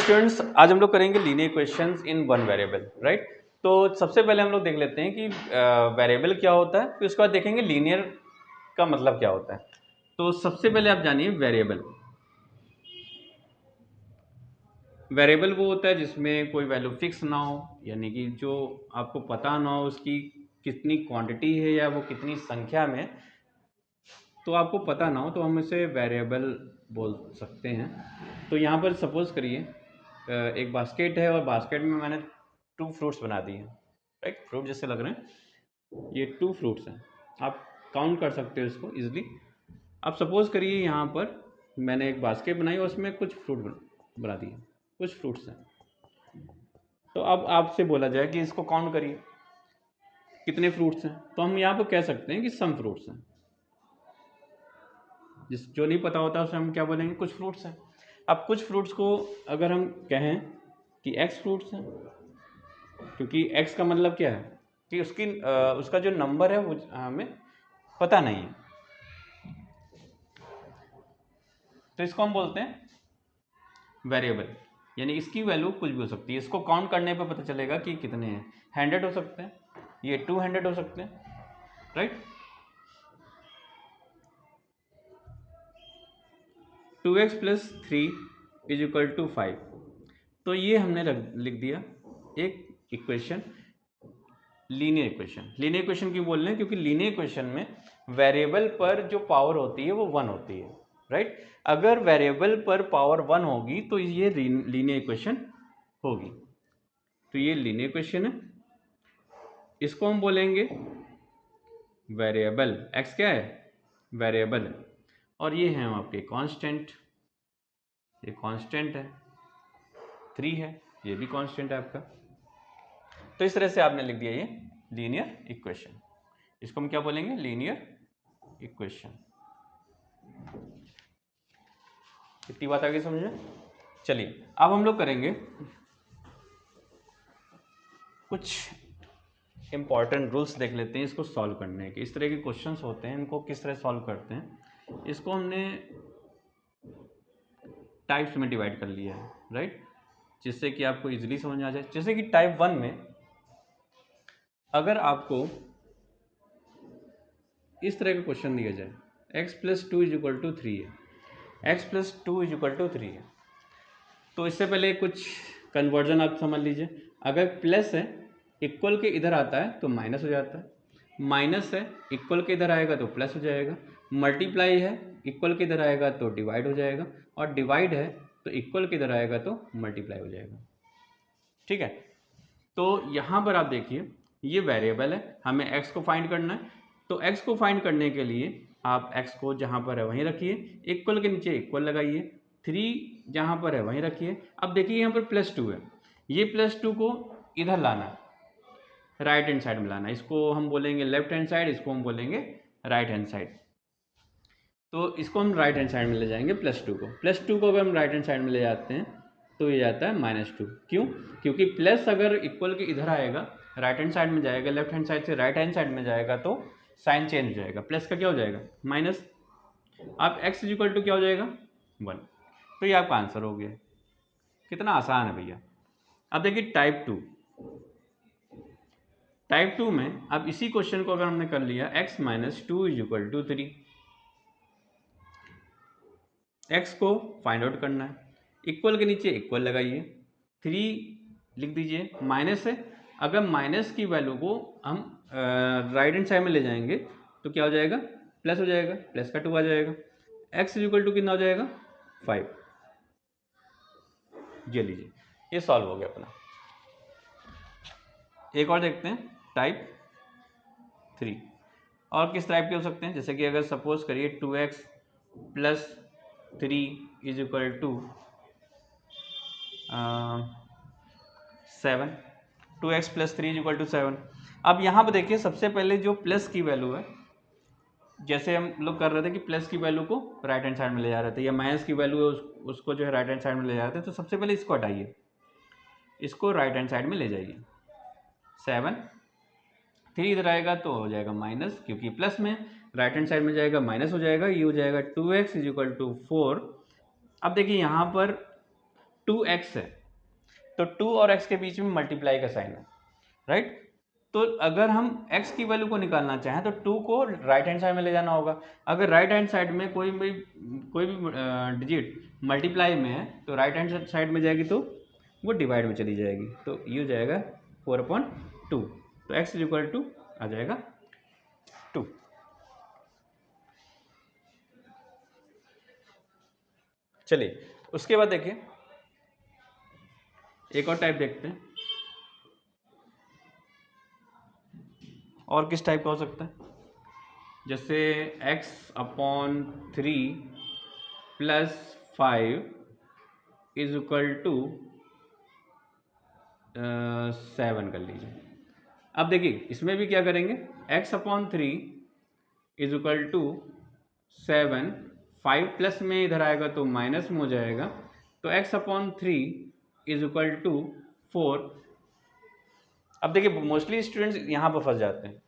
Students, आज हम लोग करेंगे linear equations in one variable, right. तो सबसे पहले हम लोग देख लेते हैं कि वेरिएबल क्या होता है, फिर उसके बाद देखेंगे लीनियर का मतलब क्या होता है। तो सबसे पहले आप जानिए वेरिएबल। वेरिएबल वो होता है जिसमें कोई वैल्यू फिक्स ना हो, यानी कि जो आपको पता ना हो उसकी कितनी क्वांटिटी है या वो कितनी संख्या में, तो आपको पता ना हो तो हम इसे वेरिएबल बोल सकते हैं। तो यहाँ पर सपोज करिए एक बास्केट है और बास्केट में मैंने 2 फ्रूट्स बना दिए हैं, राइट। फ्रूट जैसे लग रहे हैं, ये 2 फ्रूट्स हैं, आप काउंट कर सकते हो इसको इजीली। अब सपोज करिए यहाँ पर मैंने एक बास्केट बनाई और उसमें कुछ फ्रूट बना दिए, कुछ फ्रूट्स हैं। तो अब आपसे बोला जाए कि इसको काउंट करिए कितने फ्रूट्स हैं, तो हम यहाँ पर कह सकते हैं कि सम फ्रूट्स हैं। जो नहीं पता होता उसे हम क्या बोलेंगे, कुछ फ्रूट्स हैं। अब कुछ फ्रूट्स को अगर हम कहें कि एक्स फ्रूट्स हैं, क्योंकि एक्स का मतलब क्या है कि उसका जो नंबर है वो हमें पता नहीं है, तो इसको हम बोलते हैं वेरिएबल। यानी इसकी वैल्यू कुछ भी हो सकती है, इसको काउंट करने पर पता चलेगा कि कितने हैं। 100 हो सकते हैं, ये 200 हो सकते हैं, राइट। 2x + 3 = 5। तो ये हमने लिख दिया एक equation, linear equation. Linear equation क्यों बोल रहे हैं, क्योंकि लीनियर इक्वेशन में वेरिएबल पर जो पावर होती है वो 1 होती है, राइट। अगर वेरिएबल पर पावर 1 होगी तो ये लीनियर इक्वेशन होगी। तो ये लीनियर इक्वेशन है, इसको हम बोलेंगे वेरिएबल। एक्स क्या है, वेरिएबल है, और ये है आपके कांस्टेंट। ये कांस्टेंट है, 3 है, ये भी कांस्टेंट है आपका। तो इस तरह से आपने लिख दिया ये लीनियर इक्वेशन। इसको हम क्या बोलेंगे, लीनियर इक्वेशन। इतनी बात आगे समझे। चलिए अब हम लोग करेंगे कुछ इंपॉर्टेंट रूल्स देख लेते हैं इसको सॉल्व करने के। इस तरह के क्वेश्चंस होते हैं, इनको किस तरह सॉल्व करते हैं, इसको हमने टाइप्स में डिवाइड कर लिया है, राइट, जिससे कि आपको इजीली समझ आ जाए। जैसे कि टाइप 1 में अगर आपको इस तरह का क्वेश्चन दिया जाए, x + 2 = 3 है, x + 2 = 3 है, तो इससे पहले कुछ कन्वर्जन आप समझ लीजिए। अगर प्लस है, इक्वल के इधर आता है तो माइनस हो जाता है, माइनस है, इक्वल के इधर आएगा तो प्लस हो जाएगा, मल्टीप्लाई है, इक्वल के इधर आएगा तो डिवाइड हो जाएगा, और डिवाइड है तो इक्वल के इधर आएगा तो मल्टीप्लाई हो जाएगा, ठीक है। तो यहाँ पर आप देखिए ये वेरिएबल है, हमें x को फाइंड करना है। तो x को फाइंड करने के लिए आप x को जहाँ पर है वहीं रखिए, इक्वल के नीचे इक्वल लगाइए, 3 जहाँ पर है वहीं रखिए। अब देखिए यहाँ पर +2 है, ये +2 को इधर लाना है, राइट हैंड साइड में लाना है। इसको हम बोलेंगे लेफ्ट हैंड साइड, इसको हम बोलेंगे राइट हैंड साइड। तो इसको हम राइट हैंड साइड में ले जाएंगे +2 को। +2 को अगर हम राइट हैंड साइड में ले जाते हैं तो ये जाता है -2। क्यों, क्योंकि प्लस अगर इक्वल के इधर आएगा, राइट हैंड साइड में जाएगा, लेफ्ट हैंड साइड से राइट हैंड साइड में जाएगा तो साइन चेंज हो जाएगा, प्लस का क्या हो जाएगा, माइनस। अब x = क्या हो जाएगा, 1। तो ये आपका आंसर हो गया। कितना आसान है भैया। अब देखिए टाइप 2, टाइप 2 में अब इसी क्वेश्चन को अगर हमने कर लिया x - 2 = 3, x को फाइंड आउट करना है, इक्वल के नीचे इक्वल लगाइए, 3 लिख दीजिए, माइनस है, अगर माइनस की वैल्यू को हम राइट हैंड साइड में ले जाएंगे तो क्या हो जाएगा, प्लस हो जाएगा, प्लस का 2 आ जाएगा। x = कितना हो जाएगा, 5। ये लीजिए, ये सॉल्व हो गया अपना। एक और देखते हैं टाइप 3, और किस टाइप के हो सकते हैं। जैसे कि अगर सपोज करिए 2x + 3 = 7, 2x + 3 = 7। अब यहाँ पर देखिए सबसे पहले जो प्लस की वैल्यू है, जैसे हम लोग कर रहे थे कि प्लस की वैल्यू को राइट हैंड साइड में ले जा रहे थे, या माइनस की वैल्यू है उसको जो है राइट हैंड साइड में ले जा रहे थे, तो सबसे पहले इसको हटाइए, इसको राइट हैंड साइड में ले जाइए। 7, 3 इधर आएगा तो हो जाएगा माइनस, क्योंकि प्लस में, राइट हैंड साइड में जाएगा माइनस हो जाएगा, ये हो जाएगा 2x = 4। अब देखिए यहाँ पर 2x है तो 2 और x के बीच में मल्टीप्लाई का साइन है, राइट। तो अगर हम x की वैल्यू को निकालना चाहें तो 2 को राइट हैंड साइड में ले जाना होगा। अगर राइट हैंड साइड में कोई भी डिजिट मल्टीप्लाई में है तो राइट हैंड साइड में जाएगी तो वो डिवाइड में चली जाएगी, तो ये हो जाएगा 4/2। तो x इज इक्वल टू आ जाएगा 2। चलिए उसके बाद देखिए एक और टाइप देखते हैं, और किस टाइप का हो सकता है। जैसे x/3 + 5 इज इक्वल टू 7 कर लीजिए। अब देखिए इसमें भी क्या करेंगे, x/3 is equal to 7, 5 plus में इधर आएगा तो माइनस में हो जाएगा, तो x/3 इज इक्वल टू 4। अब देखिए मोस्टली स्टूडेंट्स यहाँ पर फंस जाते हैं,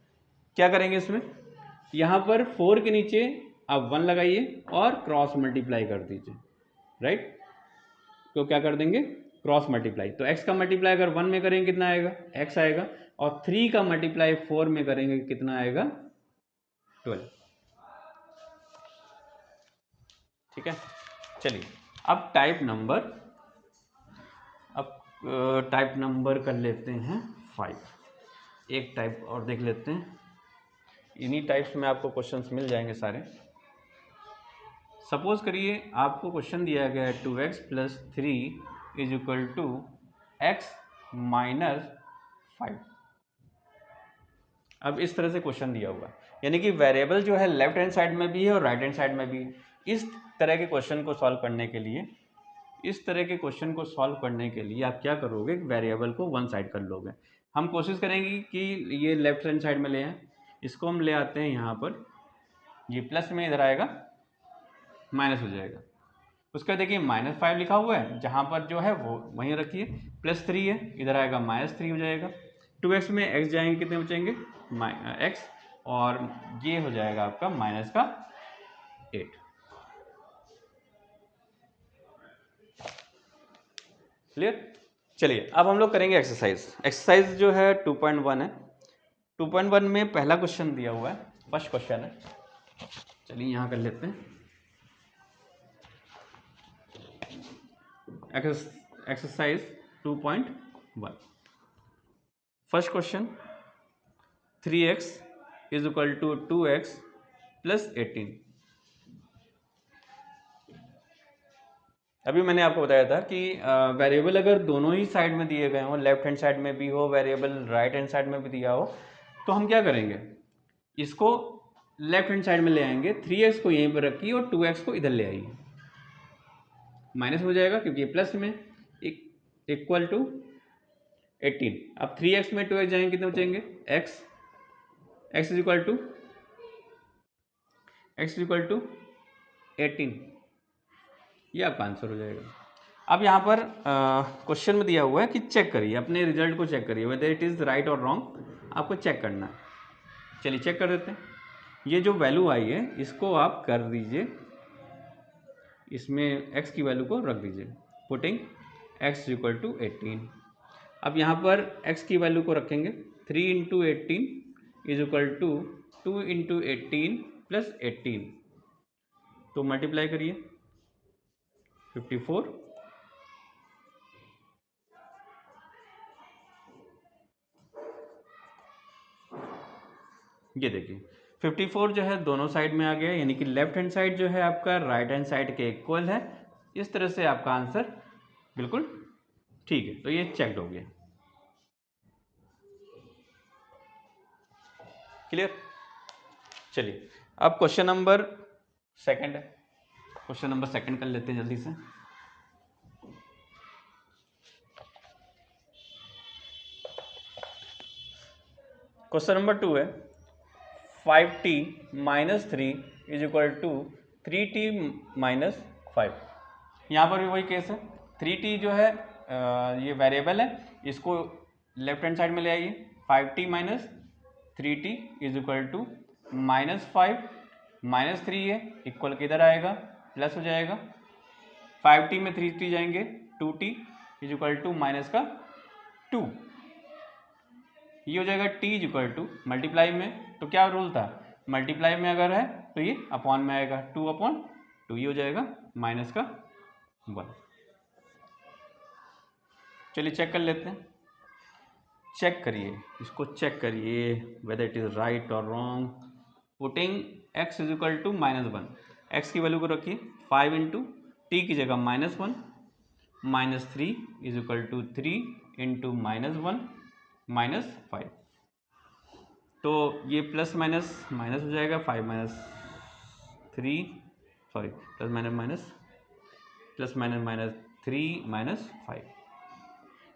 क्या करेंगे इसमें, यहाँ पर 4 के नीचे आप 1 लगाइए और क्रॉस मल्टीप्लाई कर दीजिए, राइट। तो क्या कर देंगे, क्रॉस मल्टीप्लाई, तो x का मल्टीप्लाई अगर 1 में करेंगे कितना आएगा, x आएगा, और 3 का मल्टीप्लाई 4 में करेंगे कितना आएगा, 12। ठीक है। चलिए अब टाइप नंबर कर लेते हैं 5। एक टाइप और देख लेते हैं, इन्हीं टाइप्स में आपको क्वेश्चंस मिल जाएंगे सारे। सपोज करिए आपको क्वेश्चन दिया गया है 2x + 3 is equal to x - 5। अब इस तरह से क्वेश्चन दिया हुआ, यानी कि वेरिएबल जो है लेफ्ट हैंड साइड में भी है और राइट हैंड साइड में भी है। इस तरह के क्वेश्चन को सॉल्व करने के लिए आप क्या करोगे, वेरिएबल को वन साइड कर लोगे। हम कोशिश करेंगे कि ये लेफ्ट हैंड साइड में ले आएँ, इसको हम ले आते हैं यहाँ पर, ये प्लस में इधर आएगा माइनस हो जाएगा। उसका देखिए -5 लिखा हुआ है, जहाँ पर जो है वो वहीं रखिए, +3 है, इधर आएगा -3 हो जाएगा। 2x में x जाएंगे, कितने बचेंगे, x, और ये हो जाएगा आपका -8। क्लियर। चलिए अब हम लोग करेंगे एक्सरसाइज जो है 2.1 है। 2.1 में पहला क्वेश्चन दिया हुआ है, फर्स्ट क्वेश्चन है। चलिए यहाँ कर लेते हैं exercise 2.1। First question, 3x is equal to 2x + 18। अभी मैंने आपको बताया था कि वेरिएबल अगर दोनों ही साइड में दिए गए हों, लेफ्ट हैंड साइड में भी हो वेरिएबल, राइट हैंड साइड में भी दिया हो, तो हम क्या करेंगे, इसको लेफ्ट हैंड साइड में ले आएंगे, 3x को यहीं पर रखिए और 2x को इधर ले आइए, माइनस हो जाएगा क्योंकि ये प्लस में, इक्वल टू 18। अब 3x में 2x जाएंगे, कितने बचेंगे, x इज इक्वल टू 18। ये आपका आंसर हो जाएगा। अब यहाँ पर क्वेश्चन में दिया हुआ है कि चेक करिए, अपने रिजल्ट को चेक करिए, वेदर इट इज़ राइट और रॉन्ग, आपको चेक करना है। चलिए चेक कर देते हैं। ये जो वैल्यू आई है इसको आप कर दीजिए, इसमें x की वैल्यू को रख दीजिए, पुटिंग x इक्वल टू 18। अब यहाँ पर x की वैल्यू को रखेंगे, 3 × 18 इज इक्वल टू 2 × 18 + 18, तो मल्टीप्लाई करिए 54। ये देखिए 54 जो है दोनों साइड में आ गया, यानी कि लेफ्ट हैंड साइड जो है आपका राइट हैंड साइड के इक्वल है। इस तरह से आपका आंसर बिल्कुल ठीक है, तो ये चेक्ड हो गया। क्लियर। चलिए अब क्वेश्चन नंबर सेकंड है, क्वेश्चन नंबर सेकंड कर लेते हैं जल्दी से। क्वेश्चन नंबर 2 है, 5t - 3 is equal to 3t - 5। यहाँ पर भी वही केस है, 3t जो है ये वेरिएबल है, इसको लेफ्ट हैंड साइड में ले आइए, 5t - 3t is equal to -5 -3 है, इक्वल किधर आएगा, प्लस हो जाएगा, 5t में 3t जाएंगे 2t is equal to minus का 2। ये हो जाएगा t is equal to multiply में, तो क्या रूल था, मल्टीप्लाई में अगर है तो ये अपॉन में आएगा, 2/2, ये हो जाएगा माइनस का 1। चलिए चेक कर लेते हैं, चेक करिए इसको, चेक करिए वेदर इट इज राइट और wrong. Putting x is equal to -1, x की वैल्यू को रखिए 5 इंटू टी की जगह -1, -3 इज इक्वल टू 3 इंटू -1 -5, तो ये प्लस माइनस माइनस हो जाएगा, 5 minus 3 sorry plus minus minus plus minus minus 3 minus 5।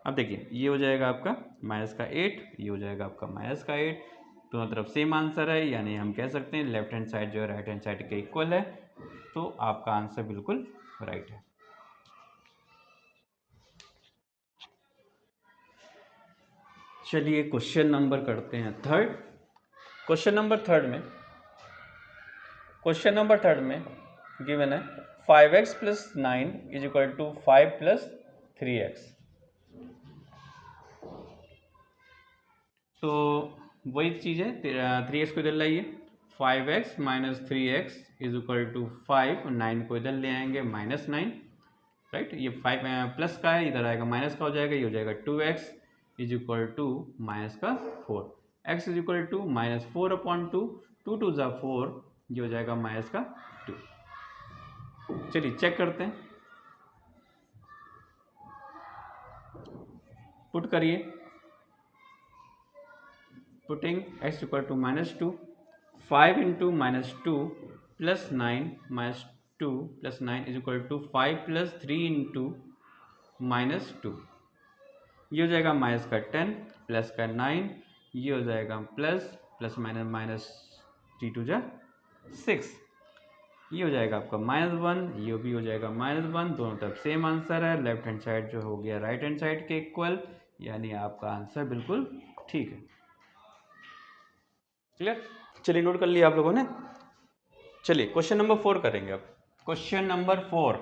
अब देखिए ये हो जाएगा आपका माइनस का 8, ये हो जाएगा आपका माइनस का 8, दोनों तरफ सेम आंसर है, यानी हम कह सकते हैं लेफ्ट हैंड साइड जो है राइट हैंड साइड के इक्वल है, तो आपका आंसर बिल्कुल राइट है। चलिए क्वेश्चन नंबर करते हैं थर्ड। क्वेश्चन नंबर थर्ड में गिवन है 5x plus 9 is equal to 5 plus 3x। तो वही चीज़ है, 3x को इधर लाइए, 5x minus 3x is equal to 5, 9 को इधर ले आएंगे -9, राइट, ये 5 प्लस का है, इधर आएगा माइनस का हो जाएगा, ये हो जाएगा 2x is equal to minus का 4, x इज इक्वल टू -4/2, 2 2 ज़ा 4, ये हो जाएगा माइनस का 2। चलिए चेक करते हैं, पुट करिए, putting x equal to -2, 5 into -2 plus 9 -2 plus 9 is equal to 5 plus 3 into -2, ये हो जाएगा माइनस का 10 प्लस का 9, ये हो जाएगा प्लस माइनस माइनस 3 2 जा 6, ये हो जाएगा आपका -1, ये भी हो जाएगा -1, दोनों तरफ सेम आंसर है, लेफ्ट हैंड साइड जो हो गया राइट हैंड साइड के इक्वल, यानी आपका आंसर बिल्कुल ठीक है। क्लियर, चलिए नोट कर लिया आप लोगों ने। चलिए क्वेश्चन नंबर 4 करेंगे अब। क्वेश्चन नंबर 4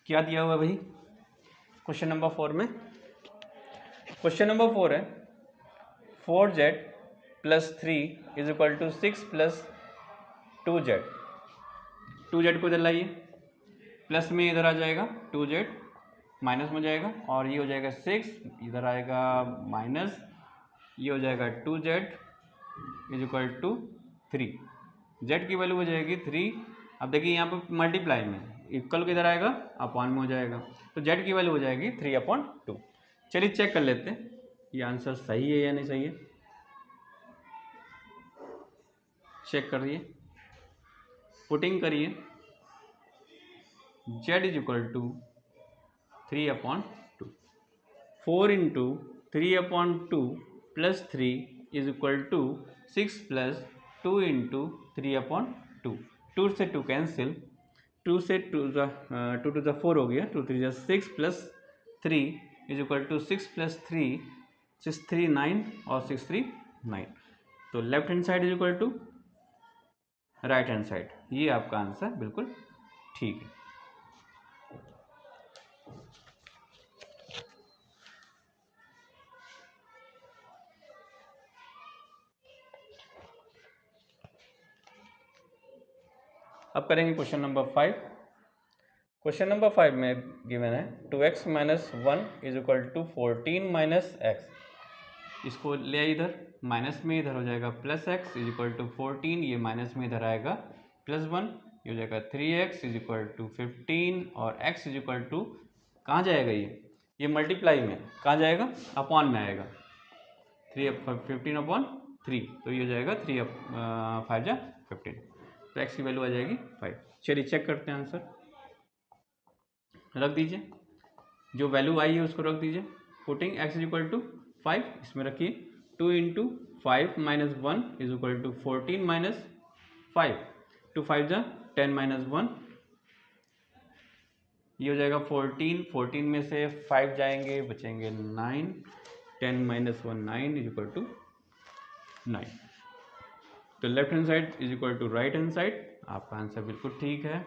क्या दिया हुआ भाई, क्वेश्चन नंबर 4 में, क्वेश्चन नंबर 4 है 4z plus 3 is equal to 6 plus 2z, 2z को इधर लाइए, प्लस में इधर आ जाएगा 2z, माइनस में हो जाएगा, और ये हो जाएगा 6, इधर आएगा माइनस, ये हो जाएगा 2z is equal to 3, z की वैल्यू हो जाएगी 3। अब देखिए यहाँ पर मल्टीप्लाई में इक्वल को इधर आएगा, अपॉन में हो जाएगा, तो z की वैल्यू हो जाएगी 3/2। चलिए चेक कर लेते हैं ये आंसर सही है या नहीं सही है, चेक करिए, पुटिंग करिए, z is equal to 3/2, 4 into 3/2 plus 3 is equal to 6 plus 2 into 3/2, 2 से 2 कैंसिल, 2 से 2 टू ज़ा 4 हो गया, 2 3 ज़ा 6 plus 3 is equal to 6 plus 3, 6 3 9 और 6 3 9, तो left hand side is equal to right hand side, ये आपका आंसर बिल्कुल ठीक है। अब करेंगे क्वेश्चन नंबर 5। क्वेश्चन नंबर 5 में गिवन है 2x minus 1 is equal to 14 minus x, इसको ले आइए इधर, माइनस में इधर हो जाएगा plus x is equal to 14, ये माइनस में इधर आएगा +1, ये हो जाएगा 3x इज इक्वल टू 15, और x इज इक्वल टू कहाँ जाएगा, ये मल्टीप्लाई में कहाँ जाएगा, अपॉन में आएगा, 15/3, तो ये हो जाएगा 3 5 जा 15, तो x की वैल्यू आ जाएगी 5। चलिए चेक करते हैं आंसर, रख दीजिए, जो वैल्यू आई है उसको रख दीजिए, putting x is equal to 5, इसमें रखिए, 2 into 5 minus 1 is equal to 14 minus 5, 2 5 जा 10 माइनस 1, ये हो जाएगा 14, 14 में से 5 जाएंगे, बचेंगे 9, 10 माइनस 1 9 इज इक्वल टू 9, तो left hand side is equal to right hand side, आपका आंसर बिल्कुल ठीक है।